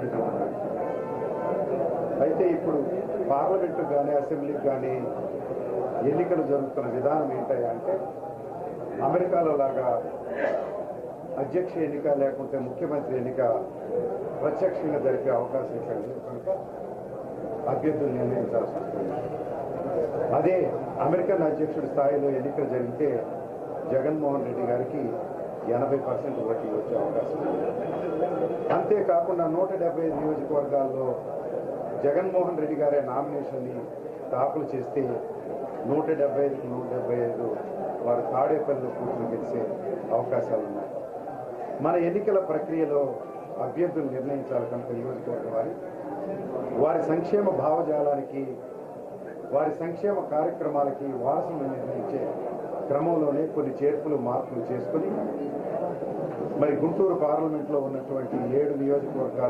పరిస్థితులు ఉన్నాయి. అయితే ఇప్పుడు పార్లమెంటుకు కానీ అసెంబ్లీకి కానీ ఎన్నికలు జరుగుతున్న విధానం ఏంటంటే అమెరికాలో లాగా అధ్యక్ష ఎన్నిక లేకుంటే ముఖ్యమంత్రి ఎన్నిక ప్రత్యక్షంగా జరిపే అవకాశం ఇక్కడ లేదు కనుక అభ్యర్థులు నిర్ణయించాల్సి వస్తుంది. అదే అమెరికన్ అధ్యక్షుడి స్థాయిలో ఎన్నికలు జరిగితే జగన్మోహన్ రెడ్డి గారికి 80% ఓట్లు వచ్చే అవకాశం ఉంది. అంతేకాకుండా 175 నియోజకవర్గాల్లో జగన్మోహన్ రెడ్డి గారే నామినేషన్ని దాఖలు చేస్తే 175కి 175 వారు తాడేపల్లిలో కూర్చుని గెలిచే అవకాశాలు ఉన్నాయి. మన ఎన్నికల ప్రక్రియలో అభ్యర్థులు నిర్ణయించాలి కనుక నియోజకవర్గం వారి సంక్షేమ భావజాలానికి వారి సంక్షేమ కార్యక్రమాలకి వారసులను నిర్ణయించే క్రమంలోనే కొన్ని చేర్పులు మార్పులు చేసుకుని మరి గుంటూరు పార్లమెంట్లో ఉన్నటువంటి 7 నియోజకవర్గాలు